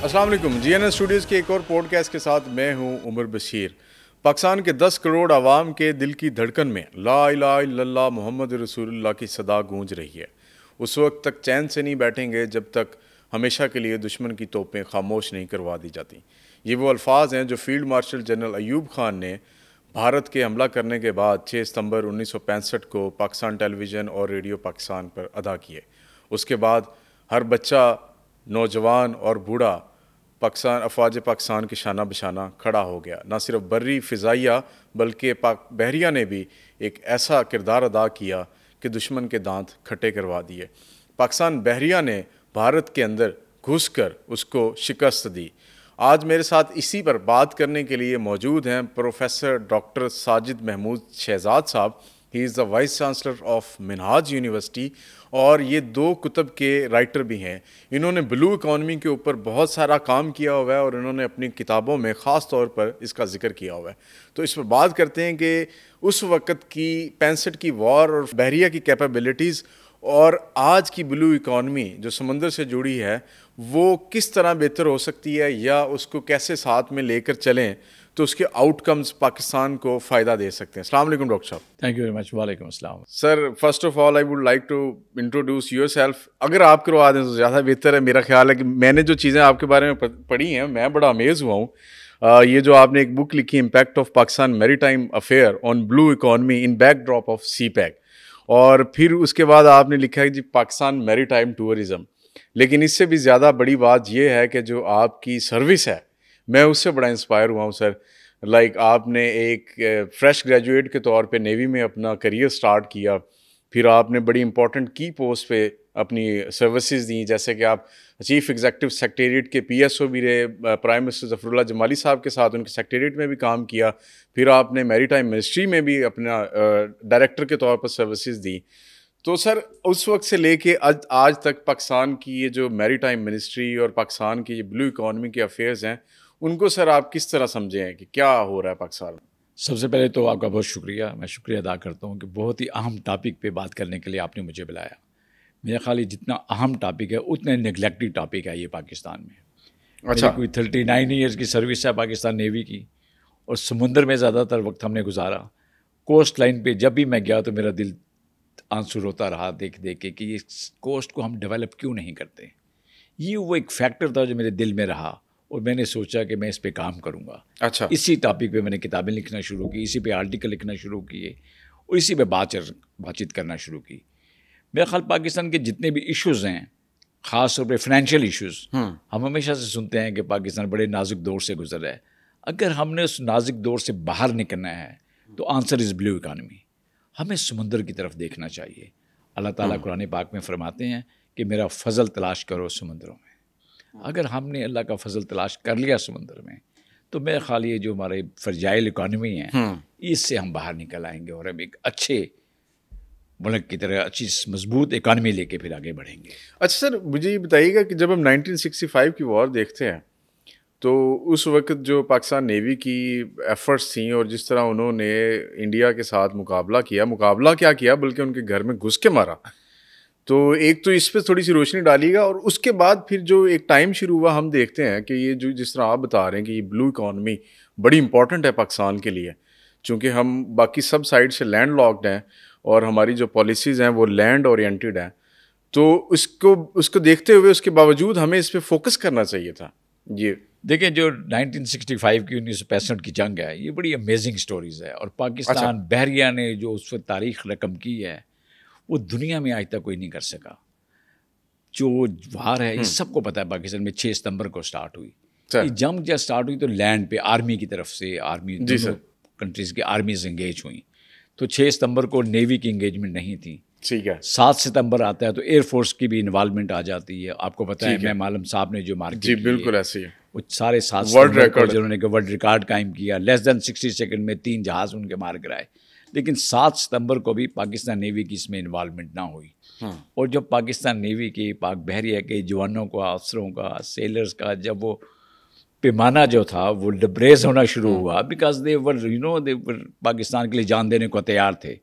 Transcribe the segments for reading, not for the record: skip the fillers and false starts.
السلام علیکم. جی N S studios کے ایک اور پوڈ کاسٹ کے ساتھ میں ہوں عمر بشیر. پاکستان کے 10 کروڑ عوام کے دل کی دھڑکن میں لا الہ الا اللہ محمد رسول اللہ کی صدا گونج رہی ہے. اس وقت تک چین سے نہیں بیٹھیں گے جب تک ہمیشہ کے لیے دشمن کی توپیں خاموش نہیں کروا دی جاتی. یہ وہ الفاظ ہیں جو field marshal general Ayub Khan نے بھارت کے حملہ کرنے کے بعد 6 ستمبر 1965 کو پاکستان ٹیلی ویژن اور ریڈیو پاکستان پر ادا کیے. اس کے بعد ہر بچہ، نوجوان اور بوڑھا افواج پاکستان کے شانہ بشانہ کھڑا ہو گیا. نہ صرف بری فضائیہ بلکہ بحریہ نے بھی ایک ایسا کردار ادا کیا کہ دشمن کے دانت کھٹے کروا دیے. پاکستان بحریہ نے بھارت کے اندر گھس کر اس کو شکست دی. آج میرے ساتھ اسی پر بات کرنے کے لیے موجود ہیں professor doctor Sajid Mahmood Shahzad sahab. He is the vice chancellor of Minhaj university اور یہ 2 کتب کے رائٹر بھی ہیں. انہوں نے بلو اکانومی کے اوپر بہت سارا کام کیا ہوا ہے اور انہوں نے اپنی کتابوں میں خاص طور پر اس کا ذکر کیا ہوا ہے. تو اس پر بات کرتے ہیں کہ اس وقت کی 65 کی وار اور بحریہ کی کیپیبلٹیز اور آج کی بلو اکانومی جو سمندر سے جڑی ہے وہ کس طرح بہتر ہو سکتی ہے یا اس کو کیسے ساتھ میں لے کر چلیں تو اس کے آؤٹ کمز پاکستان کو فائدہ دے سکتے ہیں. السلام علیکم doctor sahab. Thank you very much. وعلیکم السلام. Sir first of all I would like to introduce yourself. اگر آپ کروا دیں تو زیادہ بہتر ہے. میرا خیال ہے کہ میں نے جو چیزیں آپ کے بارے میں پڑھی ہیں میں بڑا امیز ہوا ہوں. یہ جو آپ نے ایک بک لکھی impact of Pakistan maritime affair on blue economy in backdrop of CPEC, اور پھر اس کے بعد آپ نے لکھا ہے جی پاکستان میری ٹائم ٹورزم. لیکن اس سے بھی زیادہ بڑی بات یہ ہے کہ جو آپ کی سروس ہے میں اس سے بڑا انسپائر ہوا ہوں سر. لائک آپ نے ایک فریش گریجویٹ کے طور پہ نیوی میں اپنا کریئر سٹارٹ کیا، پھر آپ نے بڑی امپورٹنٹ کی پوسٹ پہ اپنی سروسز دیں، جیسے کہ آپ چیف ایگزیکٹو سیکریٹریٹ کے پی ایس او بھی رہے پرائم منسٹر ظفر اللہ جمالی صاحب کے ساتھ، ان کے سیکریٹریٹ میں بھی کام کیا، پھر آپ نے میری ٹائم منسٹری میں بھی اپنا ڈائریکٹر کے طور پر سروسز دیں. تو سر اس وقت سے لے کے آج تک پاکستان کی یہ جو میری ٹائم منسٹری اور پاکستان کی یہ بلو اکانومی کے افیئرز ہیں ان کو سر آپ کس طرح سمجھیں ہیں کہ کیا ہو رہا ہے پاکستان میں؟ سب سے پہلے تو آپ کا بہت شکریہ. میں شکریہ ادا کرتا ہوں کہ بہت ہی اہم ٹاپک پہ بات کرنے کے لیے آپ نے مجھے بلایا. میرا خیال ہے جتنا اہم ٹاپک ہے اتنے نگلیکٹڈ ٹاپک ہے یہ پاکستان میں. اچھا. کوئی 39 ایئرس کی سروس ہے پاکستان نیوی کی اور سمندر میں زیادہ تر وقت ہم نے گزارا. کوسٹ لائن پہ جب بھی میں گیا تو میرا دل آنسر ہوتا رہا دیکھ کے کہ یہ کوسٹ کو ہم ڈیولپ کیوں نہیں کرتے. یہ وہ ایک فیکٹر تھا جو میرے دل میں رہا اور میں نے سوچا کہ میں اس پہ کام کروں گا. اچھا. اسی ٹاپک پہ میں نے کتابیں لکھنا شروع کی، اسی پہ آرٹیکل لکھنا شروع کیے اور اسی پہ بات چیت کرنا شروع کی. میرا خیال پاکستان کے جتنے بھی ایشوز ہیں، خاص طور پہ فائنینشیل ایشوز، ہم ہمیشہ سے سنتے ہیں کہ پاکستان بڑے نازک دور سے گزر رہا ہے. اگر ہم نے اس نازک دور سے باہر نکلنا ہے تو آنسر از بلو اکانومی. ہمیں سمندر کی طرف دیکھنا چاہیے. اللہ تعالیٰ قرآن پاک میں فرماتے ہیں کہ میرا فضل تلاش کرو سمندروں میں. اگر ہم نے اللہ کا فضل تلاش کر لیا سمندر میں تو میرا خیال یہ جو ہمارے فرجائل اکانومی ہیں اس سے ہم باہر نکل آئیں گے اور ہم ایک اچھے ملک کی طرح اچھی مضبوط اکانومی لے کے پھر آگے بڑھیں گے. اچھا سر مجھے یہ بتائیے گا کہ جب ہم 1965 کی وار دیکھتے ہیں تو اس وقت جو پاکستان نیوی کی ایفرٹس تھیں اور جس طرح انہوں نے انڈیا کے ساتھ مقابلہ کیا بلکہ ان کے گھر میں گھس کے مارا، تو ایک تو اس پہ تھوڑی سی روشنی ڈالیے گا. اور اس کے بعد پھر جو ایک ٹائم شروع ہوا ہم دیکھتے ہیں کہ یہ جو جس طرح آپ بتا رہے ہیں کہ یہ بلو اکانومی بڑی امپورٹنٹ ہے پاکستان کے لیے، چونکہ ہم باقی سب سائڈ سے لینڈ لاکڈ ہیں اور ہماری جو پالیسیز ہیں وہ لینڈ اورینٹیڈ ہیں. تو اس کو دیکھتے ہوئے اس کے باوجود ہمیں اس پہ فوکس کرنا چاہیے تھا. یہ دیکھیں جو 1965 کی 1965 کی جنگ ہے یہ بڑی امیزنگ سٹوریز ہے اور پاکستان بحریہ نے جو اس وقت تاریخ رقم کی ہے وہ دنیا میں آج تک کوئی نہیں کر سکا. جو وار ہے اس سب کو پتہ ہے پاکستان میں 6 ستمبر کو سٹارٹ ہوئی. یہ جنگ جب سٹارٹ ہوئی تو لینڈ پہ آرمی کی طرف سے کنٹریز کی آرمیز انگیج ہوئیں. تو 6 ستمبر کو نیوی کی انگیجمنٹ نہیں تھی. ٹھیک ہے. 7 ستمبر آتا ہے تو ایئر فورس کی بھی انوالومنٹ آ جاتی ہے. آپ کو پتہ ہے میں عالم صاحب نے جو مارکیٹ جی بالکل ایسی ہے وہ سارے 7 ستمبر کو جنہوں نے ورلڈ ریکارڈ قائم کیا. لیس دین 60 سیکنڈ میں 3 جہاز ان کے مار کرائے. لیکن 7 ستمبر کو بھی پاکستان نیوی کی اس میں انوالومنٹ نہ ہوئی. اور جب پاکستان نیوی کی پاک بحریہ کے جوانوں کا، افسروں کا، سیلرز کا جب وہ پیمانہ جو تھا وہ لبریز ہونا شروع ہوا بیکاز دے ور پاکستان کے لیے جان دینے کو تیار تھے.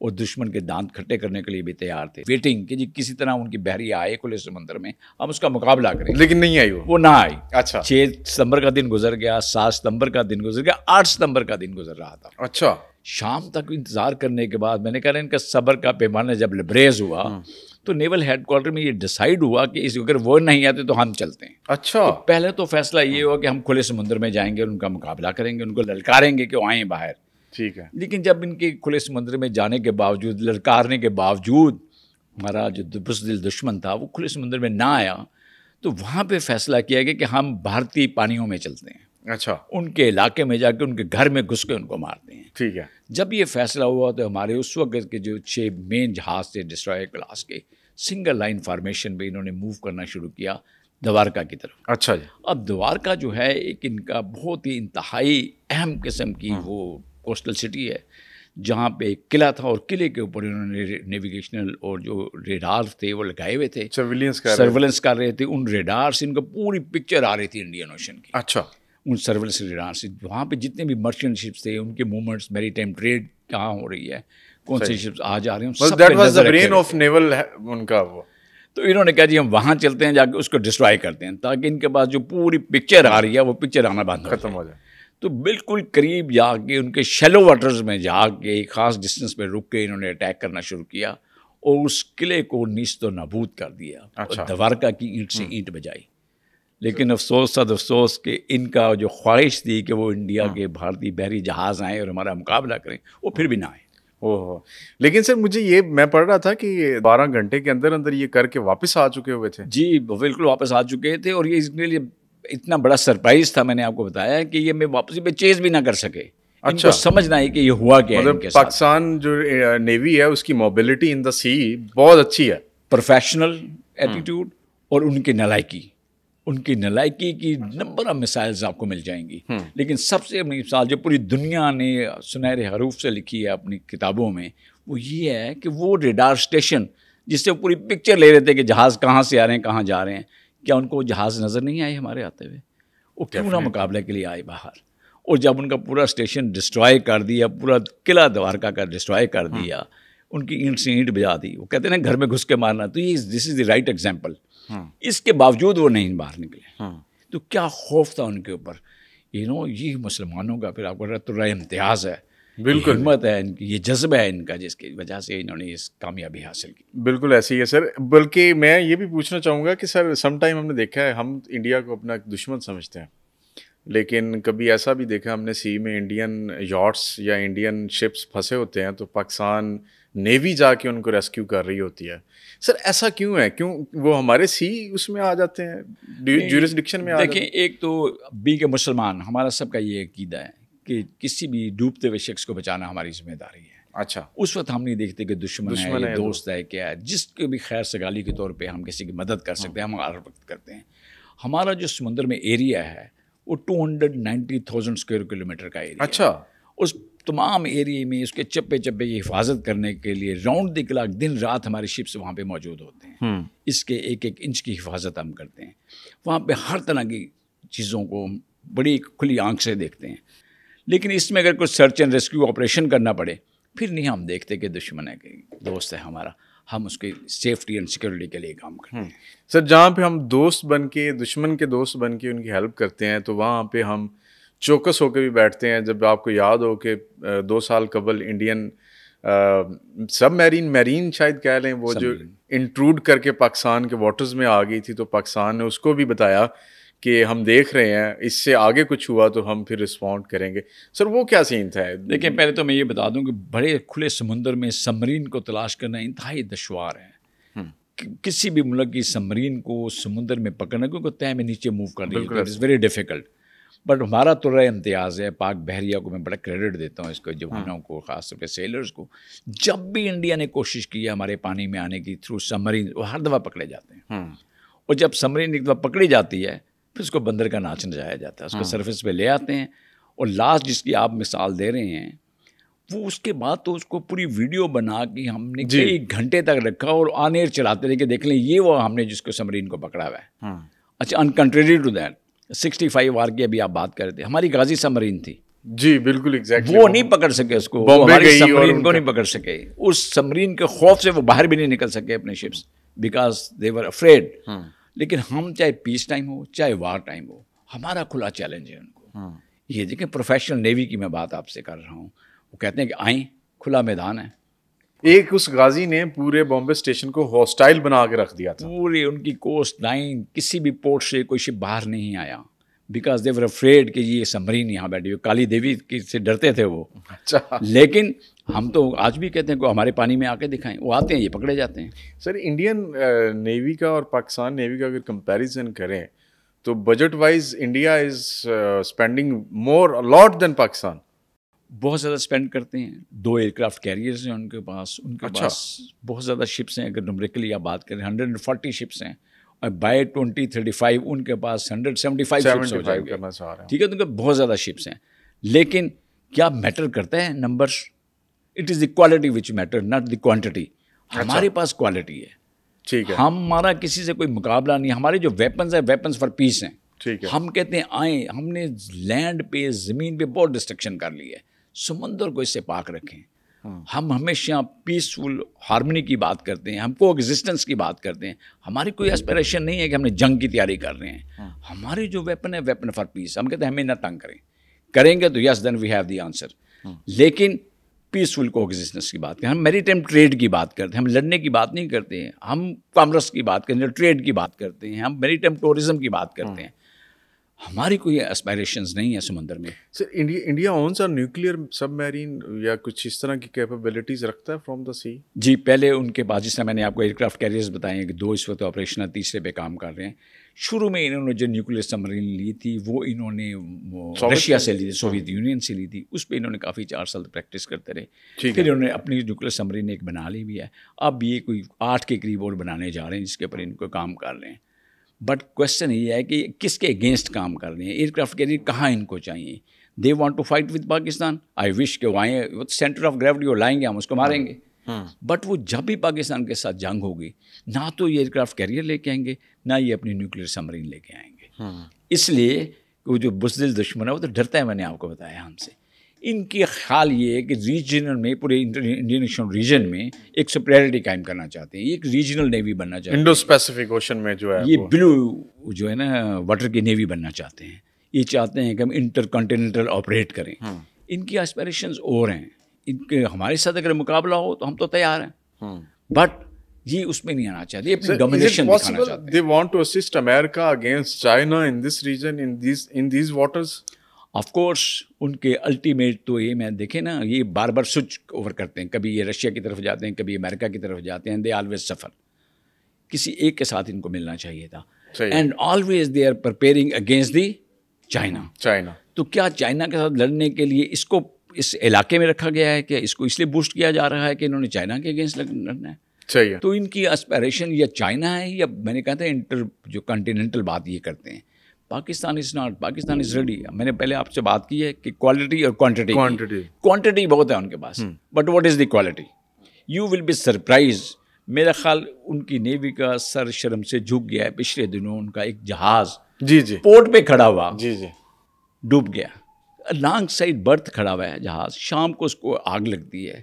اور دشمن کے دانت کھٹے کرنے کے لیے بھی تیار تھے. ویٹنگ کہ جی کسی طرح ان کی بحریہ آئے کھلے سمندر میں, ہم اس کا مقابلہ کریں. لیکن نہیں آئی وہ نہ آئی. اچھا. 6 ستمبر کا دن گزر گیا, 7 ستمبر کا دن گزر گیا, 8 ستمبر کا دن گزر رہا تھا. اچھا. شام تک انتظار کرنے کے بعد میں نے کہا ان کا صبر کا پیمانہ جب لبریز ہوا تو نیول ہیڈ کوارٹر میں یہ ڈیسائیڈ ہوا کہ اگر وہ نہیں آتے تو ہم چلتے ہیں. اچھا. پہلے تو فیصلہ یہ ہوا کہ ہم کھلے سمندر میں جائیں گے اور ان کا مقابلہ کریں گے, ان کو للکاریں گے کہ وہ آئیں باہر. ٹھیک ہے. لیکن جب ان کے کھلے سمندر میں جانے کے باوجود, للکارنے کے باوجود, ہمارا جو بزدل دشمن تھا وہ کھلے سمندر میں نہ آیا, تو وہاں پہ فیصلہ کیا گیا کہ ہم بھارتی پانیوں میں چلتے ہیں. اچھا. ان کے علاقے میں جا کے ان کے گھر میں گھس کے ان کو مارتے ہیں. ٹھیک ہے. جب یہ فیصلہ ہوا تو ہمارے اس وقت کے جو 6 مین جہاز تھے ڈسٹرائر کلاس کے, سنگل لائن فارمیشن میں انہوں نے موو کرنا شروع کیا دوارکا کی طرف. اچھا جی. اب دوارکا جو ہے ایک ان کا بہت ہی انتہائی اہم قسم کی وہ کوسٹل سٹی ہے, جہاں پہ ایک قلعہ تھا اور قلعے کے اوپر انہوں نے نیویگیشنل اور جو ریڈار تھے وہ لگائے ہوئے تھے, سرویلنس کر رہے تھے. ان ریڈار سے ان کو پوری پکچر آ رہی تھی انڈین اوشن کی. اچھا. ان سرویلنس ریڈار سے وہاں پہ جتنے بھی مرچنٹ شپس تھے, ان کے موومنٹس, میری ٹائم ٹریڈ کہاں ہو رہی ہے, کون سی شپس آ جا رہے ہیں, سب پہ نظر رکھے ہوئے. ان کا وہ تو انہوں نے کہا جی ہم وہاں چلتے ہیں, جا کے اس کو ڈسٹرائے کرتے ہیں تاکہ ان کے پاس جو پوری پکچر آ رہی ہے وہ پکچر آنا بند ختم ہو جائے. تو بالکل قریب جا کے ان کے شیلو واٹرز میں جا کے ایک خاص ڈسٹینس پہ رک کے انہوں نے اٹیک کرنا شروع کیا اور اس قلعے کو نیست و نابود کر دیا. اچھا. دوارکا کی اینٹ سے اینٹ بجائی. لیکن افسوس صد افسوس کہ ان کا جو خواہش تھی کہ وہ انڈیا کے بھارتی بحری جہاز آئیں اور ہمارا مقابلہ کریں, وہ پھر بھی نہ آئے. اوہ. لیکن سر مجھے یہ میں پڑھ رہا تھا کہ 12 گھنٹے کے اندر اندر یہ کر کے واپس آ چکے ہوئے تھے. جی بالکل واپس آ چکے تھے, اور یہ اس کے لیے اتنا بڑا سرپرائز تھا, میں نے آپ کو بتایا کہ یہ میں واپسی پہ چیز بھی نہ کر سکے. ان کو سمجھنا ہے کہ یہ ہوا کیا ہے. مطلب پاکستان جو نیوی ہے اس کی موبلٹی ان دا سی بہت اچھی ہے. پروفیشنل ایٹیٹیوڈ اور ان کی نالائکی کی نمبر آف مثائلز آپ کو مل جائیں گی. لیکن سب سے بڑی مثال جو پوری دنیا نے سنہرے حروف سے لکھی ہے اپنی کتابوں میں, وہ یہ ہے کہ وہ ریڈار اسٹیشن جس سے پوری پکچر لے رہے تھے کہ جہاز کہاں سے آ رہے ہیں, کہاں جا رہے ہیں, کیا ان کو جہاز نظر نہیں آئے ہمارے آتے ہوئے؟ وہ کیوں نہ مقابلے کے لیے آئے باہر. اور جب ان کا پورا اسٹیشن ڈسٹرائے کر دیا, پورا قلعہ دوارکا کا ڈسٹرائے کر دیا, ان کی اینٹ سے اینٹ بجا دی, وہ کہتے ہیں نا گھر میں گھس کے مارنا, تو یہ دس از دی رائٹ ایگزامپل. اس کے باوجود وہ نہیں باہر نکلے. تو کیا خوف تھا ان کے اوپر. یہ مسلمانوں کا پھر آپ کو رتبہ امتیاز ہے, بالکل ہمت ہے ان کی, یہ جذبہ ہے ان کا, جس کی وجہ سے انہوں نے اس کامیابی حاصل کی. بالکل ایسی ہے سر. بلکہ میں یہ بھی پوچھنا چاہوں گا کہ سر سم ٹائم ہم نے دیکھا ہے, ہم انڈیا کو اپنا دشمن سمجھتے ہیں, لیکن کبھی ایسا بھی دیکھا ہم نے سی میں انڈین یاٹس یا انڈین شپس پھنسے ہوتے ہیں تو پاکستان نیوی جا کے ان کو ریسکیو کر رہی ہوتی ہے. سر ایسا کیوں ہے, کیوں وہ ہمارے سی اس میں آ جاتے ہیں, جورسڈکشن میں آ جاتے ہیں؟ دیکھیں, ایک تو بی کے مسلمان ہمارا سب کا یہ عقیدہ ہے کہ کسی بھی ڈوبتے ہوئے شخص کو بچانا ہماری ذمہ داری ہے. اچھا. اس وقت ہم نہیں دیکھتے کہ دشمن ہے, دوست ہے, کیا ہے, جس کو بھی خیر سگالی کے طور پہ ہم کسی کی مدد کر سکتے ہیں ہم ہر وقت کرتے ہیں. ہمارا جو سمندر میں ایریا ہے وہ 290,000 اسکوائر کلومیٹر کا ایریا. اچھا. اس تمام ایریے میں اس کے چپے چپے کی حفاظت کرنے کے لیے راؤنڈ دی کلاک دن رات ہمارے شپس وہاں پہ موجود ہوتے ہیں. اس کے ایک ایک انچ کی حفاظت ہم کرتے ہیں. وہاں پہ ہر طرح کی چیزوں کو بڑی کھلی آنکھ سے دیکھتے ہیں. لیکن اس میں اگر کوئی سرچ اینڈ ریسکیو آپریشن کرنا پڑے پھر نہیں ہم دیکھتے کہ دشمن ہے کہ دوست ہے ہمارا, ہم اس کی سیفٹی اینڈ سیکورٹی کے لیے کام کرتے ہیں. سر جہاں پہ ہم دوست بن کے دشمن کے دوست بن کے ان کی ہیلپ کرتے ہیں تو وہاں پہ ہم چوکس ہو کے بھی بیٹھتے ہیں. جب آپ کو یاد ہو کہ 2 سال قبل انڈین سب میرین شاید کہہ لیں, وہ جو انٹروڈ کر کے پاکستان کے واٹرز میں آ گئی تھی, تو پاکستان نے اس کو بھی بتایا کہ ہم دیکھ رہے ہیں, اس سے آگے کچھ ہوا تو ہم پھر رسپونڈ کریں گے. سر وہ کیا سین تھا؟ دیکھیں, پہلے تو میں یہ بتا دوں کہ بڑے کھلے سمندر میں سبمرین کو تلاش کرنا انتہائی دشوار ہے. کسی بھی ملک کی سبمرین کو سمندر میں پکڑنا, کیونکہ تہ میں نیچے موو کرنی ہے, it is very difficult. But ہمارا تو رہا امتیاز ہے, پاک بحریہ کو میں بڑا کریڈٹ دیتا ہوں اس کو, جوانوں کو, خاص طور پہ سیلرز کو. جب بھی انڈیا نے کوشش کی ہے ہمارے پانی میں آنے کی تھرو سبمرین, وہ ہر دفعہ پکڑے جاتے ہیں. اور جب سبمرین ایک دفعہ پکڑی جاتی ہے پھر اس کو بندر کا ناچ نچایا جاتا ہے, اس کو سرفیس پہ لے آتے ہیں. اور لاسٹ جس کی آپ مثال دے رہے ہیں, وہ اس کے بعد تو اس کو پوری ویڈیو بنا کے ہم نے کئی گھنٹے تک رکھا اور آن ایئر چلاتے رہے کہ دیکھ لیں یہ وہ ہم نے جس کو سبمرین کو پکڑا ہوا ہے. اچھا, ان کنٹریری ٹو دیٹ 65 آر کی ابھی آپ بات کر رہے تھے, ہماری غازی سبمرین تھی. جی بالکل ایگزیکٹلی. وہ نہیں پکڑ سکے اس کو, ہماری سبمرین کو نہیں پکڑ سکے. اس سبمرین کے خوف سے وہ باہر بھی نہیں نکل سکے اپنے ships, because they were afraid. لیکن ہم چاہے پیس ٹائم ہو چاہے وار ٹائم ہو, ہمارا کھلا چیلنج ہے ان کو. یہ دیکھیں پروفیشنل نیوی کی میں بات آپ سے کر رہا ہوں, وہ کہتے ہیں کہ آئیں, کھلا میدان ہے. ایک اس غازی نے پورے بامبے اسٹیشن کو ہاسٹائل بنا کے رکھ دیا تھا. پوری ان کی کوسٹ لائن, کسی بھی پورٹ سے کوئی شپ باہر نہیں آیا, بیکاز دے ور افریڈ کہ یہ سبمرین یہاں بیٹھی ہو. کالی دیوی سے ڈرتے تھے وہ. اچھا. لیکن ہم تو آج بھی کہتے ہیں کہ ہمارے پانی میں آ کے دکھائیں, وہ آتے ہیں, یہ پکڑے جاتے ہیں. سر انڈین نیوی کا اور پاکستان نیوی کا اگر کمپیریزن کریں تو budget wise India is spending more lot than Pakistan. بہت زیادہ اسپینڈ کرتے ہیں. 2 ایئر کرافٹ کیریئرز ہیں ان کے پاس بہت زیادہ شپس ہیں. اگر نمبریکلی آپ بات کریں 140 شپس ہیں, اور بائی 2035 ان کے پاس 175 شپس ہو جائیں گے. ٹھیک ہے, تو ان کے بہت زیادہ شپس ہیں. لیکن کیا میٹر کرتا ہے numbers? It is the quality which matter, not the quantity. ہمارے پاس کوالٹی ہے, ٹھیک ہے, ہمارا کسی سے کوئی مقابلہ نہیں. ہمارے جو ویپنز ہیں ویپنز فار پیس ہیں. ٹھیک ہے. ہم کہتے ہیں آئیں, ہم نے لینڈ پہ زمین پہ بہت ڈسٹرکشن کر لی ہے, سمندر کو اس سے پاک رکھیں. ہم ہمیشہ پیسفل ہارمنی کی بات کرتے ہیں, ہم کو ایگزسٹنس کی بات کرتے ہیں. ہماری کوئی اسپریشن نہیں ہے کہ ہم نے جنگ کی تیاری کر رہے ہیں. ہماری جو ویپن ہے ویپن فار پیس. ہم کہتے ہیں ہمیں نہ تنگ کریں گے تو یس دین وی ہیو دی آنسر. لیکن پیسفل کو ایگزسٹنس کی بات کریں. ہم میری ٹائم ٹریڈ کی بات کرتے ہیں, ہم لڑنے کی بات نہیں کرتے ہیں. ہم کامرس کی بات کرتے ہیں, ٹریڈ کی بات کرتے ہیں. ہم میری ٹائم ٹورزم کی بات کرتے ہیں. ہماری کوئی اسپائریشنز نہیں ہے سمندر میں. سر انڈیا اونس نیوکلیئر سب میرین یا کچھ اس طرح کی کیپیبلٹیز رکھتا ہے فرام دا سی؟ جی, پہلے ان کے پاس, جس طرح میں نے آپ کو ایئر کرافٹ کیریئرز بتائے ہیں کہ 2 اس وقت آپریشنل, تیسرے پہ کام کر رہے ہیں. شروع میں انہوں نے جو نیوکلیئر سبمرین لی تھی وہ انہوں نے رشیا سے لی تھی, سوویت یونین سے لی تھی. اس پہ انہوں نے کافی 4 سال پریکٹس کرتے رہے. پھر انہوں نے اپنی نیوکلیئر سبمرین ایک بنا لی بھی ہے. اب یہ کوئی 8 کے قریب اور بنانے جا رہے ہیں جس کے اوپر ان کو کام کر رہے ہیں. بٹ کوشچن یہ ہے کہ کس کے اگینسٹ کام کر رہے ہیں. ایئر کرافٹ کیریئر کہاں ان کو چاہیے؟ They want to fight with Pakistan. I wish کہ وہ آئیں, سینٹر آف گریوٹی وہ لائیں گے, ہم اس کو ماریں گے. بٹ وہ جب بھی پاکستان کے ساتھ جنگ ہوگی, نہ تو یہ ایئر کرافٹ کیریئر لے کے آئیں گے, نہ یہ اپنی نیوکلیئر سبمرین لے کے آئیں گے. اس لیے وہ جو بزدل دشمن ہے وہ تو ڈرتا ہے. میں نے آپ کو بتایا ہم سے. ان کی خیال یہ ہے کہ ریجنل میں, پورے انڈین ریجن میں ایک سپریرٹی قائم کرنا چاہتے ہیں. ایک ریجنل نیوی بننا چاہتے ہیں. انڈو اسپیسیفک اوشن میں جو ہے یہ بلو جو ہے نا واٹر کی نیوی بننا چاہتے ہیں. یہ چاہتے ہیں کہ ہم انٹر کانٹیننٹل آپریٹ کریں. ان کی اسپائریشنز اور ہیں. ان کے ہمارے ساتھ اگر مقابلہ ہو تو ہم تو تیار ہیں, بٹ یہ اس میں نہیں آنا چاہتے. یہ اپنی ڈومینیشن دکھانا چاہتے ہیں. They want to assist America against China in this region, in these waters. Of course ان کے الٹیمیٹ تو یہ, میں دیکھیں نا, یہ بار بار سوئچ اوور کرتے ہیں. کبھی یہ رشیا کی طرف جاتے ہیں, کبھی امریکہ کی طرف جاتے ہیں. دے آلویز سفر. کسی ایک کے ساتھ ان کو ملنا چاہیے تھا. And always they are preparing against the China. تو کیا چائنا کے ساتھ لڑنے کے لیے اس کو اس علاقے میں رکھا گیا ہے کہ اس کو اس لیے بوسٹ کیا جا رہا ہے کہ انہوں نے چائنا کے اگینسٹ لڑنا ہے؟ چاہیے. تو ان کی اسپائریشن یا چائنا ہے یا میں نے کہا تھا انٹر جو کنٹیننٹل بات یہ کرتے ہیں. Pakistan is not, Pakistan is ready. میں نے پہلے آپ سے بات کی ہے کہ کوالٹی اور کوانٹٹی بہت ہے ان کے پاس, but what is the quality? You will be surprise. میرا خیال ان کی نیوی کا سر شرم سے جھک گیا ہے. پچھلے دنوں ان کا ایک جہاز پورٹ پہ کھڑا ہوا, ڈوب گیا. لانگ سائڈ برتھ کھڑا ہوا ہے جہاز. شام کو اس کو آگ لگتی ہے,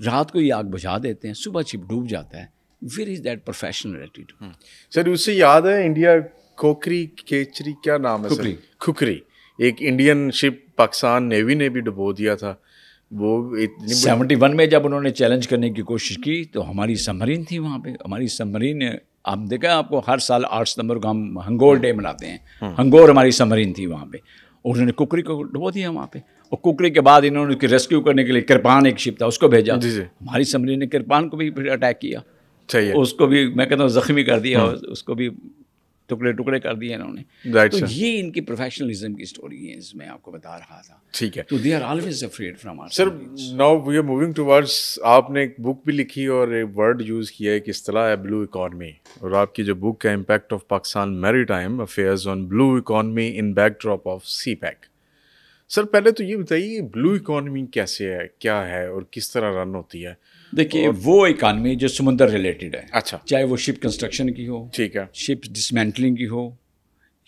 رات کو یہ آگ بجھا دیتے ہیں, صبح شپ ڈوب جاتا ہے. Where is that professional attitude? Sir اس سے یاد ہے انڈیا کھوکھری کھیچری, کیا نام ہے سر؟ کھوکھری, ایک انڈین شپ پاکستان نیوی نے بھی ڈبو دیا تھا. وہ 71 میں جب انہوں نے چیلنج کرنے کی کوشش کی تو ہماری سبمرین تھی وہاں پہ. ہماری سبمرین, آپ دیکھا آپ کو ہر سال 8 ستمبر کو ہم ہنگور ڈے مناتے ہیں. ہنگور ہماری سبمرین تھی وہاں پہ, اور انہوں نے ککری کو ڈبو دیا وہاں پہ. اور ککری کے بعد انہوں نے ریسکیو کرنے کے لیے کرپان ایک شپ تھا اس کو بھیجا. ہماری سبمرین نے کرپان کو بھی اٹیک کیا, اس کو بھی میں کہتا ہوں زخمی کر دیا, اس کو بھی ٹکڑے کر دیے انہوں نے. تو یہ ان کی پروفیشنلزم کی اسٹوری ہے, اس میں آپ کو بتا رہا تھا. ٹھیک ہے. تو they are always afraid from our. Sir now we are moving towards, آپ نے ایک بک بھی لکھی اور ایک ورڈ یوز کیا ہے, ایک اصطلاح ہے بلو اکانومی. اور آپ کی جو بک ہے impact of Pakistan maritime affairs on blue economy in backdrop of CPEC. Sir پہلے تو یہ بتائیے بلو اکانومی کیسے ہے, کیا ہے اور کس طرح رن ہوتی ہے؟ دیکھیے وہ اکانومی جو سمندر ریلیٹڈ ہے, اچھا, چاہے وہ شپ کنسٹرکشن کی ہو, ٹھیک ہے, شپ ڈسمینٹلنگ کی ہو,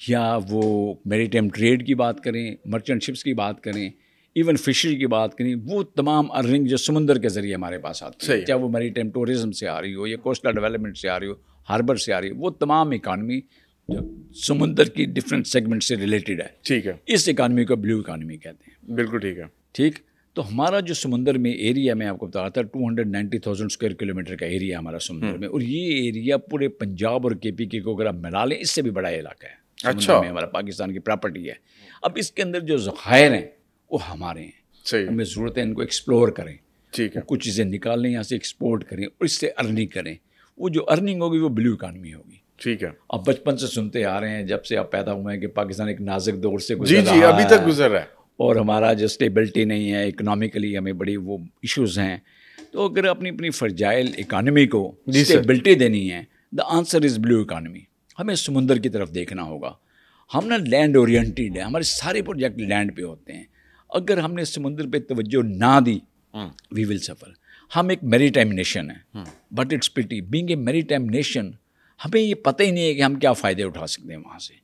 یا وہ میری ٹائم ٹریڈ کی بات کریں, مرچنٹ شپس کی بات کریں, ایون فشری کی بات کریں، وہ تمام ارننگ جو سمندر کے ذریعے ہمارے پاس آتی ہے، چاہے وہ میری ٹائم ٹورزم سے آ رہی ہو یا کوسٹل ڈیولپمنٹ سے آ رہی ہو، ہاربر سے آ رہی ہو، وہ تمام اکانومی جو سمندر کی ڈفرینٹ سیگمنٹ سے ریلیٹڈ ہے. ٹھیک ہے. اس اکانومی کو بلیو اکانومی کہتے ہیں. بالکل ٹھیک ہے. ٹھیک. تو ہمارا جو سمندر میں ایریا میں آپ کو بتا رہا تھا 290,000 اسکوائر کلومیٹر کا ایریا ہمارا سمندر میں، اور یہ ایریا پورے پنجاب اور کے پی کے کو اگر آپ ملا لیں اس سے بھی بڑا علاقہ ہے. اچھا. میں ہمارا پاکستان کی پراپرٹی ہے. اب اس کے اندر جو ذخائر ہیں وہ ہمارے ہیں. صحیح. ہمیں ضرورت ہے ان کو ایکسپلور کریں. ٹھیک ہے. کچھ چیزیں نکال لیں یہاں سے ایکسپورٹ کریں اور اس سے ارننگ کریں. وہ جو ارننگ ہوگی وہ بلیو اکانومی ہوگی. ٹھیک ہے. آپ بچپن سے سنتے آ رہے ہیں جب سے آپ پیدا ہوئے ہیں کہ پاکستان ایک نازک دور سے گزر رہا ہے. جی ابھی تک گزر رہا ہے. اور ہمارا جو اسٹیبلٹی نہیں ہے، اکنامکلی ہمیں بڑی وہ ایشوز ہیں. تو اگر اپنی فرجائل اکانومی کو اسٹیبلٹی دینی ہے، the answer is believe economy. ہمیں سمندر کی طرف دیکھنا ہوگا. ہم نا لینڈ اورینٹیڈ ہے، ہمارے سارے پروجیکٹ لینڈ پہ ہوتے ہیں. اگر ہم نے سمندر پہ توجہ نہ دی وی ول سفر. ہم ایک میری ٹائم نیشن ہیں، بٹ اٹس پٹی بینگ اے میری ٹائم نیشن ہمیں یہ پتہ ہی نہیں ہے کہ ہم کیا فائدے اٹھا سکتے ہیں وہاں سے.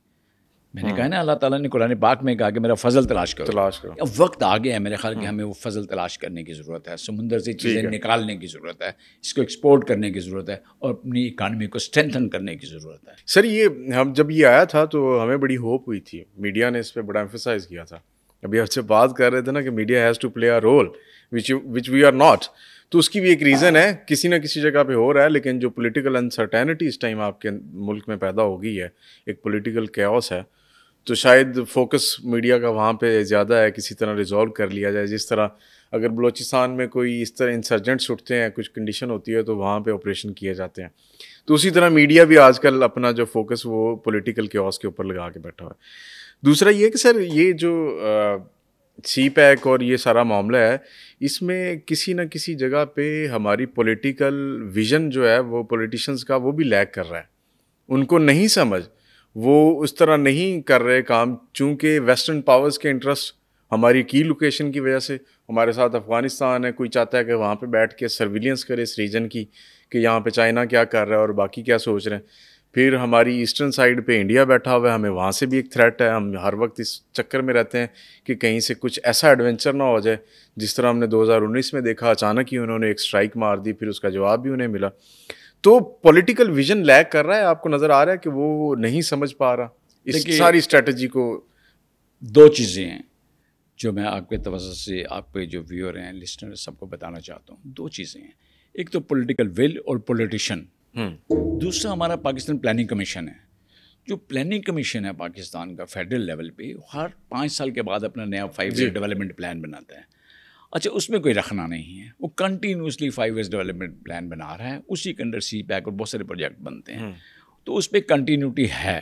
میں نے کہا نا اللہ تعالیٰ نے قرآن پاک میں کہا کہ میرا فضل تلاش کرو. اب وقت آ گیا ہے میرے خیال کہ ہمیں وہ فضل تلاش کرنے کی ضرورت ہے. سمندر سے چیزیں نکالنے کی ضرورت ہے، اس کو ایکسپورٹ کرنے کی ضرورت ہے، اور اپنی اکانومی کو اسٹرینتھن کرنے کی ضرورت ہے. سر یہ ہم جب یہ آیا تھا تو ہمیں بڑی ہوپ ہوئی تھی، میڈیا نے اس پہ بڑا ایمفسائز کیا تھا. ابھی آپ سے بات کر رہے تھے نا کہ media has to play a role which we are not. تو اس کی بھی ایک ریزن ہے، کسی نہ کسی جگہ پہ ہو رہا ہے. لیکن جو پولیٹیکل انسرٹینٹی اس ٹائم آپ کے ملک میں پیدا ہو گئی ہے، ایک پولیٹیکل کیوس ہے، تو شاید فوکس میڈیا کا وہاں پہ زیادہ ہے کسی طرح ریزالو کر لیا جائے. جس طرح اگر بلوچستان میں کوئی اس طرح انسرجنٹس اٹھتے ہیں، کچھ کنڈیشن ہوتی ہے تو وہاں پہ آپریشن کیے جاتے ہیں. تو اسی طرح میڈیا بھی آج کل اپنا جو فوکس وہ پولیٹیکل کیوس کے اوپر لگا کے بیٹھا ہوا ہے. دوسرا یہ کہ سر یہ جو سی پیک اور یہ سارا معاملہ ہے، اس میں کسی نہ کسی جگہ پہ ہماری پولیٹیکل ویژن جو ہے وہ پولیٹیشینس کا وہ بھی لیک کر رہا ہے. ان کو نہیں سمجھ، وہ اس طرح نہیں کر رہے کام، چونکہ ویسٹرن پاورز کے انٹرسٹ ہماری کی لوکیشن کی وجہ سے. ہمارے ساتھ افغانستان ہے، کوئی چاہتا ہے کہ وہاں پہ بیٹھ کے سرویلینس کرے اس ریجن کی کہ یہاں پہ چائنا کیا کر رہا ہے اور باقی کیا سوچ رہے ہیں. پھر ہماری ایسٹرن سائڈ پہ انڈیا بیٹھا ہوا ہے، ہمیں وہاں سے بھی ایک تھریٹ ہے. ہم ہر وقت اس چکر میں رہتے ہیں کہ کہیں سے کچھ ایسا ایڈونچر نہ ہو جائے جس طرح ہم نے 2019 میں دیکھا. اچانک ہی انہوں نے ایک اسٹرائک مار دی، پھر اس کا جواب بھی انہیں ملا. تو پولیٹیکل ویژن لیک کر رہا ہے. آپ کو نظر آ رہا ہے کہ وہ نہیں سمجھ پا رہا اس ساری اسٹریٹجی کو؟ دو چیزیں ہیں جو میں آپ کے توسط سے آپ پہ جو ویور ہیں، لسنر، سب کو بتانا چاہتا ہوں. دو چیزیں ہیں، ایک تو پولیٹیکل ول اور پولیٹیشین. دوسرا ہمارا پاکستان پلاننگ کمیشن ہے. جو پلاننگ کمیشن ہے پاکستان کا فیڈرل لیول پہ، ہر 5 سال کے بعد اپنا نیا 5 ایئر ڈیولپمنٹ پلان بناتا ہے. اچھا، اس میں کوئی رکھنا نہیں ہے، وہ کنٹینیوسلی 5 ایئرس ڈیولپمنٹ پلان بنا رہا ہے. اسی کے اندر سی پیک اور بہت سارے پروجیکٹ بنتے ہیں. تو اس پہ کنٹینیوٹی ہے،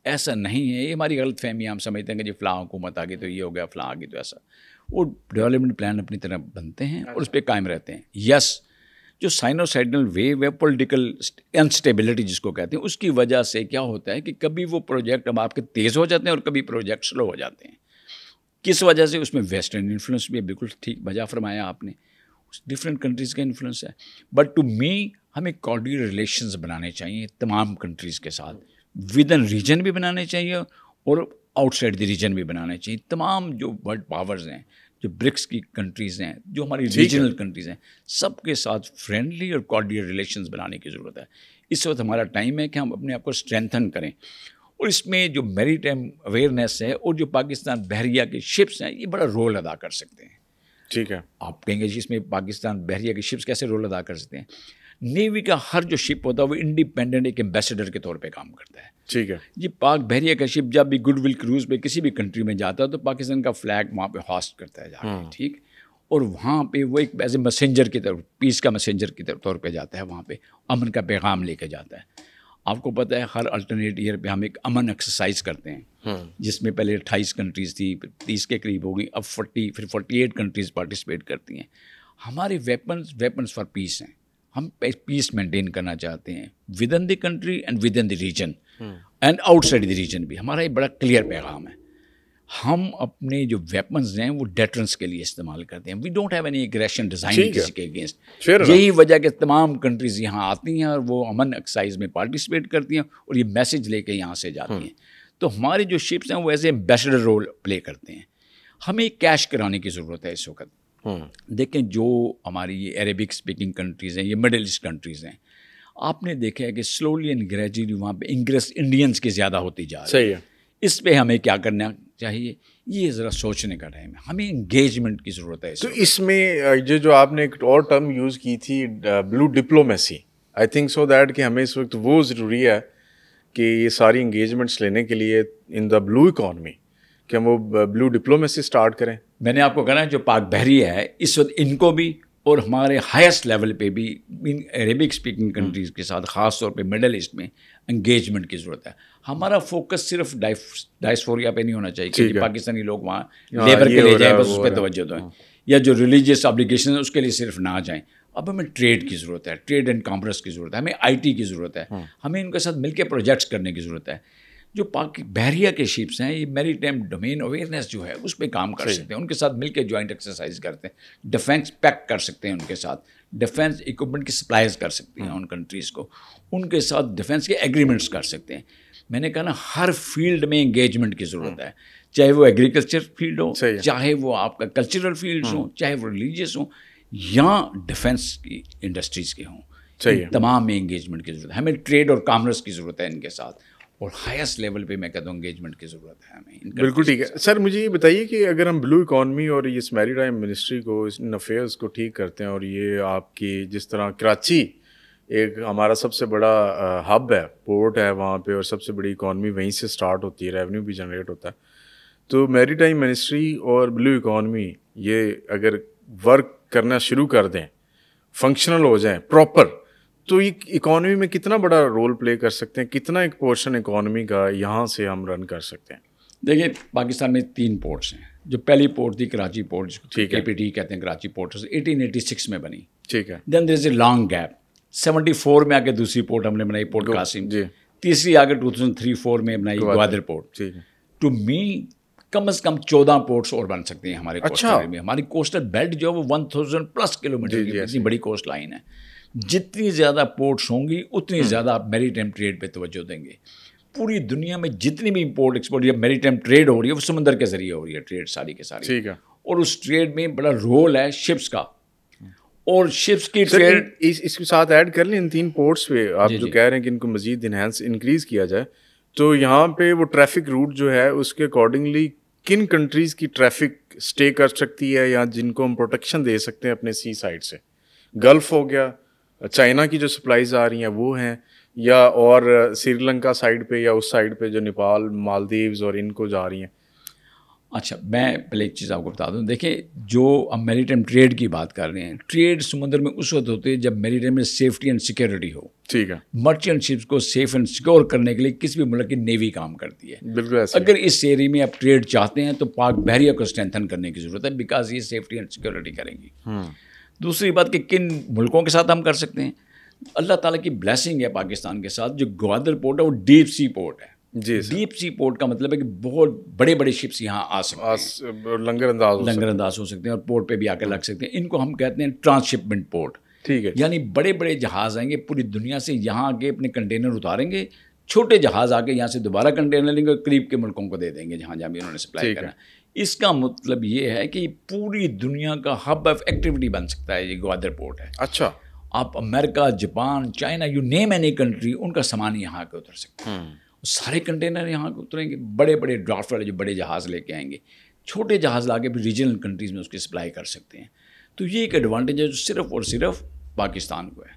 ایسا نہیں ہے. یہ ہماری غلط فہمی، ہم سمجھتے ہیں کہ جی فلاں حکومت آ گئی تو یہ ہو گیا، فلاں آ گئی تو ایسا. وہ ڈیولپمنٹ پلان اپنی طرح بنتے ہیں اور اس پہ قائم رہتے ہیں. یس، جو سائنوسائڈل ویو ہے، پولیٹیکل انسٹیبلٹی جس کو کہتے ہیں، اس کی وجہ سے کیا ہوتا ہے کہ کبھی وہ پروجیکٹ اب آپ کے تیز ہو جاتے ہیں اور کبھی پروجیکٹ سلو ہو جاتے ہیں. کس وجہ سے؟ اس میں ویسٹرن انفلوئنس بھی ہے، بالکل ٹھیک بجا فرمایا آپ نے. ڈفرینٹ کنٹریز کا انفلوئنس ہے. بٹ ٹو می ہمیں کارڈیل ریلیشنز بنانے چاہیے تمام کنٹریز کے ساتھ. ود ان ریجن بھی بنانے چاہیے اور آؤٹ سائڈ دی ریجن بھی بنانے چاہیے. تمام جو ورلڈ پاورز ہیں، جو برکس کی کنٹریز ہیں، جو ہماری ریجنل کنٹریز ہیں، سب کے ساتھ فرینڈلی اور کارڈیل ریلیشنز بنانے کی ضرورت ہے. اس وقت ہمارا ٹائم ہے کہ ہم اپنے آپ کو اسٹرینتھن کریں. اور اس میں جو میری ٹائم اویئرنیس ہے اور جو پاکستان بحریہ کے شپس ہیں، یہ بڑا رول ادا کر سکتے ہیں. ٹھیک ہے. آپ کہیں گے جی اس میں پاکستان بحریہ کے شپس کیسے رول ادا کر سکتے ہیں؟ نیوی کا ہر جو شپ ہوتا ہے وہ انڈیپینڈنٹ ایک ایمبیسڈر کے طور پہ کام کرتا ہے. ٹھیک ہے. جی پاک بحریہ کا شپ جب بھی گڈ ول کروز پہ کسی بھی کنٹری میں جاتا ہے تو پاکستان کا فلیگ وہاں پہ ہاسٹ کرتا ہے جا کے. ٹھیک. اور وہاں پہ وہ ایک ایز اے میسنجر کی طرف، پیس کا میسنجر کی طور پہ جاتا ہے، وہاں پہ امن کا پیغام لے کے جاتا ہے. آپ کو پتہ ہے ہر الٹرنیٹ ایئر پہ ہم ایک امن ایکسرسائز کرتے ہیں، جس میں پہلے 28 کنٹریز تھی، پھر 30 کے قریب ہو گئی، اب 40، پھر 48 کنٹریز پارٹیسپیٹ کرتی ہیں. ہمارے ویپنس فار پیس ہیں. ہم پیس مینٹین کرنا چاہتے ہیں with in the country and with in the region and out side the region بھی. ہمارا یہ بڑا کلیئر پیغام ہے. ہم اپنے جو ویپنز ہیں وہ ڈیٹرنس کے لیے استعمال کرتے ہیں. We don't have any aggression design کسی کے اگینسٹ. یہی وجہ کہ تمام کنٹریز یہاں آتی ہیں اور وہ امن ایکسرسائز میں پارٹیسپیٹ کرتی ہیں اور یہ میسج لے کے یہاں سے جاتی ہیں. تو ہمارے جو شپس ہیں وہ as a ambassador role play کرتے ہیں. ہمیں کیش کرانے کی ضرورت ہے اس وقت. دیکھیں جو ہماری یہ عربک اسپیکنگ کنٹریز ہیں, یہ مڈل ایسٹ کنٹریز ہیں, آپ نے دیکھا ہے کہ سلولی اینڈ گریجولی وہاں پہ انگریس انڈینس کی زیادہ ہوتی جا رہی ہے. صحیح ہے. اس پہ ہمیں کیا کرنا چاہیے, یہ ذرا سوچنے کا ٹائم ہے, ہمیں انگیجمنٹ کی ضرورت ہے. تو اس میں یہ جو آپ نے ایک اور ٹرم یوز کی تھی blue diplomacy, I think so that کہ ہمیں اس وقت وہ ضروری ہے کہ یہ ساری انگیجمنٹس لینے کے لیے ان دا بلو اکانومی کہ ہم وہ بلو ڈپلومیسی اسٹارٹ کریں. میں نے آپ کو کہنا جو پاک بحریہ ہے اس وقت ان کو بھی اور ہمارے ہائیسٹ لیول پہ بھی عربک اسپیکنگ کنٹریز کے ساتھ خاص طور پہ مڈل ایسٹ میں انگیجمنٹ کی ضرورت ہے. ہمارا فوکس صرف ڈائسفوریا پہ نہیں ہونا چاہیے کہ پاکستانی لوگ وہاں لیبر کے لیے جائیں بس اس پہ توجہ دیں, یا جو ریلیجیس ابلیگیشن ہے اس کے لیے صرف نہ جائیں. اب ہمیں ٹریڈ کی ضرورت ہے, ٹریڈ اینڈ کامرس کی ضرورت ہے, ہمیں آئی ٹی کی ضرورت ہے, ہمیں ان کے ساتھ مل کے پروجیکٹس کرنے کی ضرورت ہے. جو پاک بحریہ کے شپس ہیں یہ میری ٹائم ڈومین اویئرنیس جو ہے اس پہ کام کر سکتے ہیں, ان کے ساتھ مل کے جوائنٹ ایکسرسائز کرتے ہیں, ڈیفینس پیک کر سکتے ہیں, ان کے ساتھ ڈیفینس اکوپمنٹ کی سپلائز کر سکتے ہیں ان کنٹریز کو, ان کے ساتھ ڈیفینس کے ایگریمنٹس کر سکتے ہیں. میں نے کہا نا ہر فیلڈ میں انگیجمنٹ کی ضرورت ہے, چاہے وہ ایگریکلچر فیلڈ ہو, چاہے وہ آپ کا کلچرل فیلڈس ہوں, چاہے وہ ریلیجیس ہوں یا ڈیفینس کی انڈسٹریز کے ہوں, تمام میں انگیجمنٹ کی ضرورت ہے. ہمیں ٹریڈ اور کامرس کی ضرورت ہے ان کے ساتھ, اور ہائیسٹ لیول پہ میں کہتا ہوں انگیجمنٹ کی ضرورت ہے ہمیں. بالکل ٹھیک ہے سر. مجھے یہ بتائیے کہ اگر ہم بلو اکانومی اور اس میری ٹائم منسٹری کو, اس افیئرس کو ٹھیک کرتے ہیں, اور یہ آپ کی جس طرح کراچی ایک ہمارا سب سے بڑا ہب ہے, پورٹ ہے وہاں پہ, اور سب سے بڑی اکانومی وہیں سے سٹارٹ ہوتی ہے, ریونیو بھی جنریٹ ہوتا ہے, تو میری ٹائم منسٹری اور بلو اکانومی یہ اگر ورک کرنا شروع کر دیں, فنکشنل ہو جائیں پراپر, تو یہ اکانومی میں کتنا بڑا رول پلے کر سکتے ہیں, کتنا ایک پورشن اکانومی کا یہاں سے ہم رن کر سکتے ہیں؟ دیکھیے پاکستان میں 3 پورٹس ہیں. جو پہلی پورٹ تھی کراچی پورٹ, کے پی ٹی کہتے ہیں کراچی پورٹ, 1886 میں بنی. ٹھیک ہے. دین دیر از اے لانگ گیپ, 74 میں آ کے دوسری پورٹ ہم نے بنائی پورٹ قاسم, تیسری آ کے 2003-4 میں بنائی گوادر پورٹ. ٹو می کم از کم 14 پورٹس اور بن سکتے ہیں ہمارے کوسٹل میں. ہماری کوسٹل بیلٹ جو ہے وہ 1000+ کلومیٹر کی اتنی بڑی کوسٹ لائن ہے. جتنی زیادہ پورٹس ہوں گی اتنی زیادہ آپ میری ٹائم ٹریڈ پہ توجہ دیں گے. پوری دنیا میں جتنی بھی امپورٹ ایکسپورٹ یا میری ٹائم ٹریڈ ہو رہی ہے وہ سمندر کے ذریعے ہو رہی ہے ٹریڈ ساری کے ساری. ٹھیک ہے. اور اس ٹریڈ میں بڑا رول ہے شپس کا, اور شپس کی ٹریڈ اس کے ساتھ ایڈ کر لیں ان 3 پورٹس پہ آپ جو کہہ رہے ہیں کہ ان کو مزید انکریز کیا جائے, تو یہاں پہ وہ ٹریفک روٹ جو ہے اس کے اکارڈنگلی کن کنٹریز کی ٹریفک اسٹے کر سکتی ہے, یا جن کو ہم پروٹیکشن دے سکتے ہیں اپنے سی سائڈ سے؟ گلف ہو گیا, چائنا کی جو سپلائیز آ رہی ہیں وہ ہیں, یا اور سری لنکا سائڈ پہ, یا اس سائڈ پہ جو نیپال, مالدیوز اور ان کو جا رہی ہیں؟ اچھا میں پہلے ایک چیز آپ کو بتا دوں. دیکھیں جو ہم میری ٹائم ٹریڈ کی بات کر رہے ہیں, ٹریڈ سمندر میں اس وقت ہوتے ہے جب میری ٹائم میں سیفٹی اینڈ سیکورٹی ہو. ٹھیک ہے. مرچنٹ شپس کو سیف اینڈ سیکور کرنے کے لیے کسی بھی ملک کی نیوی کام کرتی ہے. بالکل. اگر اس ایریا میں آپ ٹریڈ چاہتے ہیں تو پاک بحریہ کو اسٹرینتھن کرنے کی ضرورت ہے, بیکاز یہ سیفٹی اینڈ سیکورٹی کریں گی. دوسری بات کہ کن ملکوں کے ساتھ ہم کر سکتے ہیں, اللہ تعالیٰ کی بلیسنگ ہے پاکستان کے ساتھ. جو گوادر پورٹ ہے وہ ڈیپ سی پورٹ ہے. ڈیپ سی پورٹ کا مطلب ہے کہ بہت بڑے بڑے شپس یہاں آ سکتے ہیں, لنگر انداز ہو سکتے ہیں, اور پورٹ پہ بھی آ کے لگ سکتے ہیں. ان کو ہم کہتے ہیں ٹرانس شپمنٹ پورٹ. ٹھیک ہے. یعنی بڑے بڑے جہاز آئیں گے پوری دنیا سے, یہاں آ کے اپنے کنٹینر اتاریں گے, چھوٹے جہاز آ کے یہاں سے دوبارہ کنٹینر لیں گے اور قریب کے ملکوں کو دے دیں گے جہاں بھی انہوں نے سپلائی کرنا. اس کا مطلب یہ ہے کہ پوری دنیا کا ہب آف ایکٹیویٹی بن سکتا ہے یہ گوادر پورٹ ہے. اچھا. آپ امریکہ, Japan, China, you name any country, ان کا سامان یہاں کے اتر سکتا ہے. سارے کنٹینر یہاں کے اتریں گے, بڑے بڑے ڈرافٹ والے جو بڑے جہاز لے کے آئیں گے, چھوٹے جہاز لا کے بھی ریجنل کنٹریز میں اس کی سپلائی کر سکتے ہیں. تو یہ ایک ایڈوانٹیج ہے جو صرف اور صرف پاکستان کو ہے.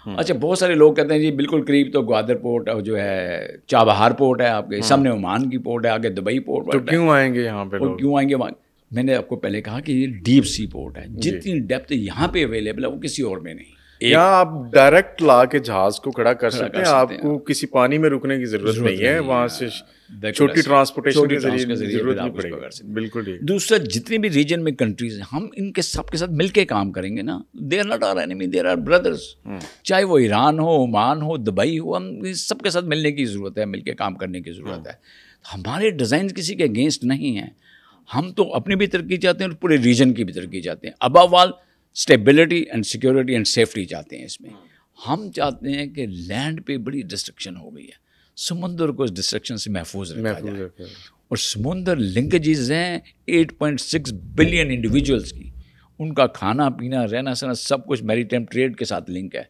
اچھا بہت سارے لوگ کہتے ہیں جی بالکل قریب تو گوادر پورٹ جو ہے چابہار پورٹ ہے آپ کے سامنے, عمان کی پورٹ ہے, آگے دبئی پورٹ, تو کیوں آئیں گے یہاں پہ, کیوں آئیں گے وہاں؟ میں نے آپ کو پہلے کہا کہ یہ ڈیپ سی پورٹ ہے, جتنی ڈیپتھ یہاں پہ اویلیبل ہے وہ کسی اور میں نہیں. یہاں آپ ڈائریکٹ لا کے جہاز کو کھڑا کر سکتے ہیں, آپ کو کسی پانی میں رکنے کی ضرورت نہیں ہے, وہاں سے چھوٹی ٹرانسپورٹیشن کی ضرورت نہیں پڑے گی. بالکل. دوسرا جتنے بھی ریجن میں کنٹریز ہیں ہم ان کے سب کے ساتھ مل کے کام کریں گے نا, they are not our enemy, they are brothers. چاہے وہ ایران ہو, عمان ہو, دبئی ہو, ہم سب کے ساتھ ملنے کی ضرورت ہے, مل کے کام کرنے کی ضرورت ہے. ہمارے ڈیزائن کسی کے اگینسٹ نہیں ہیں, ہم تو اپنی بھی ترقی چاہتے ہیں اور پورے ریجن کی بھی ترقی چاہتے ہیں. Above all stability and security and safety چاہتے ہیں. اس میں ہم چاہتے ہیں کہ لینڈ پہ بڑی ڈسٹرکشن ہو گئی ہے, سمندر کو اس ڈسٹرکشن سے محفوظ رکھا جائے, اور سمندر لنکیجز ہیں 8.6 بلین انڈیویجولس کی. ان کا کھانا پینا رہنا سہنا سب کچھ میری ٹائم ٹریڈ کے ساتھ لنک ہے.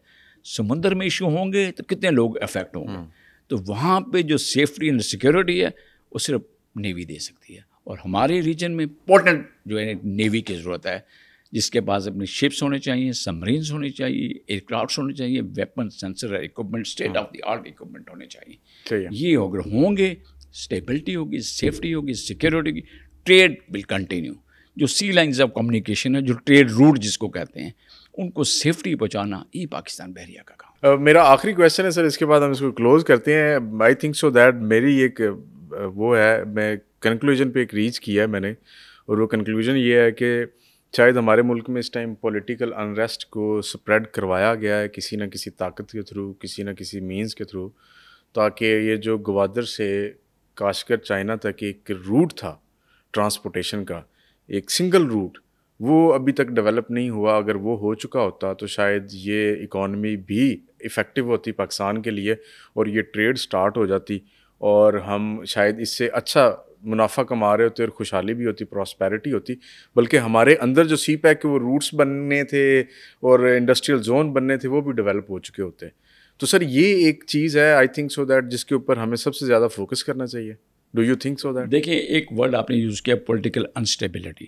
سمندر میں ایشو ہوں گے تو کتنے لوگ افیکٹ ہوں گے. تو وہاں پہ جو سیفٹی اینڈ سیکورٹی ہے وہ صرف نیوی دے سکتی ہے. اور ہمارے ریجن میں امپورٹنٹ جو ہے نیوی کی ضرورت ہے, جس کے پاس اپنی شپس ہونے چاہیے, سبمرینس ہونے چاہیے, ایئر کرافٹس ہونے چاہیے, weapon sensor equipment state of the art equipment ہونے چاہیے. یہ اگر ہوں گے اسٹیبلٹی ہوگی, سیفٹی ہوگی, سیکورٹی ہوگی, ٹریڈ ول کنٹینیو. جو سی لائنز آف کمیونیکیشن ہے, جو ٹریڈ روٹ جس کو کہتے ہیں, ان کو سیفٹی پہنچانا یہ پاکستان بحریہ کا کام. میرا آخری کویشچن ہے سر, اس کے بعد ہم اس کو کلوز کرتے ہیں. آئی تھنک سو دیٹ میری ایک وہ ہے, میں کنکلوژن پہ ایک ریچ کیا ہے میں نے, اور وہ کنکلوژن یہ ہے کہ شاید ہمارے ملک میں اس ٹائم پولیٹیکل انریسٹ کو سپریڈ کروایا گیا ہے کسی نہ کسی طاقت کے تھرو, کسی نہ کسی مینز کے تھرو, تاکہ یہ جو گوادر سے کاشگر چائنا تک ایک روٹ تھا ٹرانسپورٹیشن کا, ایک سنگل روٹ, وہ ابھی تک ڈیولپ نہیں ہوا. اگر وہ ہو چکا ہوتا تو شاید یہ اکانومی بھی افیکٹو ہوتی پاکستان کے لیے, اور یہ ٹریڈ سٹارٹ ہو جاتی, اور ہم شاید اس سے اچھا منافع کما رہے ہوتے, اور خوشحالی بھی ہوتی, پراسپیرٹی ہوتی. بلکہ ہمارے اندر جو سی پیک کے وہ روٹس بننے تھے اور انڈسٹریل زون بننے تھے وہ بھی ڈیولپ ہو چکے ہوتے. تو سر یہ ایک چیز ہے آئی تھنک سو دیٹ جس کے اوپر ہمیں سب سے زیادہ فوکس کرنا چاہیے. Do you think so that? دیکھیں, ایک ورڈ آپ نے یوز کیا پولیٹیکل انسٹیبلٹی,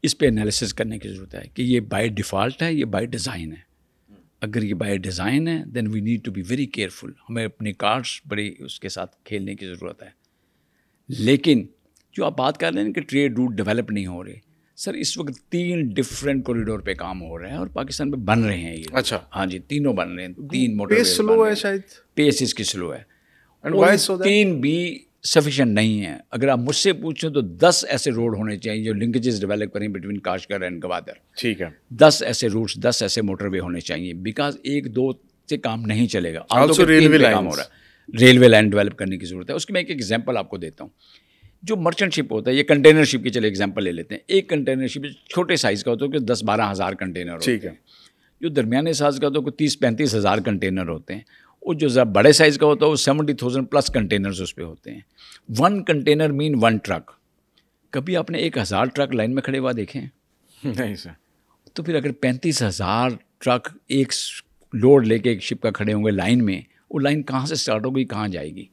اس پہ انالیسس کرنے کی ضرورت ہے کہ یہ بائی ڈیفالٹ ہے, یہ بائی ڈیزائن ہے. اگر یہ بائی ڈیزائن ہے then we need to be very careful. ہمیں اپنی کارڈس بڑی اس کے ساتھ کھیلنے کی ضرورت ہے. لیکن جو آپ بات کر رہے ہیں کہ ٹریڈ روٹ ڈیولپ نہیں ہو رہے, سر اس وقت 3 ڈفرینٹ کوریڈور پہ کام ہو رہے ہیں, اور پاکستان میں بن رہے ہیں یہ. اچھا, ہاں جی, تینوں بن رہے ہیں. 3 موٹر پیس سلو ہے شاید, پیس اس کی سلو ہے, اور 3 بھی سفیشینٹ نہیں ہے. اگر آپ مجھ سے پوچھیں تو 10 ایسے روڈ ہونے چاہیے جو لنکیجز ڈیولپ کریں بٹوین کاشگر اینڈ گوادر. ٹھیک ہے, 10 ایسے روٹس, 10 ایسے موٹر وے ہونے چاہیے, بیکاز 1-2 سے کام نہیں چلے گا. آلسو ریلوے کام ہو رہا ہے, ریلوے لائن ڈیولپ کرنے کی ضرورت ہے. اس کی میں ایک ایگزامپل آپ کو دیتا ہوں. جو مرچنٹ شپ ہوتا ہے, یہ کنٹینر شپ کی چلے ایگزامپل لے لیتے ہیں. ایک کنٹینر شپ چھوٹے سائز کا ہوتا ہے کہ 10-12 ہزار کنٹینر ہوتے ہیں. جو درمیانے سائز کا ہوتا ہے 30-35 ہزار کنٹینر ہوتے ہیں. اور جو ذرا بڑے سائز کا ہوتا ہے وہ 70,000 پلس کنٹینرز اس پہ ہوتے ہیں. 1 کنٹینر مین 1 ٹرک. کبھی آپ نے 1,000 ٹرک لائن میں کھڑے ہوا دیکھیں؟ نہیں سر. تو پھر اگر 35,000 ٹرک ایک لوڈ لے کے ایک شپ کا کھڑے ہوں گے لائن میں, وہ لائن کہاں سے اسٹارٹ ہوگی, کہاں جائے گی؟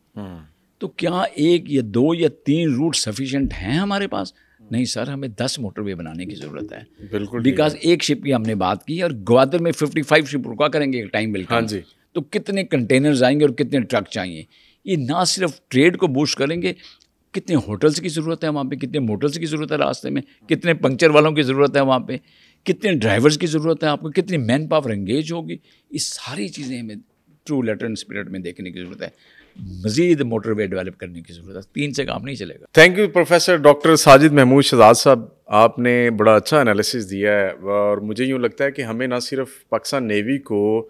تو کیا 1 یا 2 یا 3 روٹ سفیشینٹ ہیں ہمارے پاس؟ نہیں سر, ہمیں 10 موٹر وے بنانے کی ضرورت ہے. بالکل, بیکاز ایک شپ کی ہم نے بات کی, اور گوادر میں 55 شپ رکا کریں گے ایک ٹائم ول کم. تو کتنے کنٹینرز آئیں گے اور کتنے ٹرک چاہیے. یہ نہ صرف ٹریڈ کو بوسٹ کریں گے, کتنے ہوٹلس کی ضرورت ہے وہاں پہ, کتنے موٹرس کی ضرورت ہے راستے میں, کتنے پنکچر والوں کی ضرورت ہے وہاں پہ, کتنے ڈرائیورز کی ضرورت ہے آپ کو, کتنی مین پاور انگیج ہوگی. یہ ساری چیزیں ہمیں ٹرو لیٹر اینڈ اسپرٹ میں دیکھنے کی ضرورت ہے. مزید موٹر وے ڈیولپ کرنے کی ضرورت ہے. 3 سے کام نہیں چلے گا. Thank you professor doctor Sajid Mahmood Shahzad sahab, آپ نے بڑا اچھا انالیسس دیا ہے, اور مجھے یوں لگتا ہے کہ ہمیں نہ صرف پاکستان نیوی کو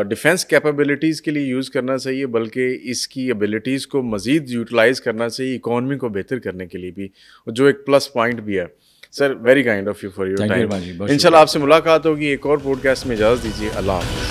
ڈیفینس کیپیبلٹیز کے لیے یوز کرنا چاہیے, بلکہ اس کی ایبلٹیز کو مزید یوٹیلائز کرنا چاہیے اکانومی کو بہتر کرنے کے لیے بھی, جو ایک پلس پوائنٹ بھی ہے. سر very kind of you for your time. انشاءاللہ آپ سے ملاقات ہوگی ایک اور پوڈ کاسٹ میں. اجازت دیجیے, اللہ حافظ.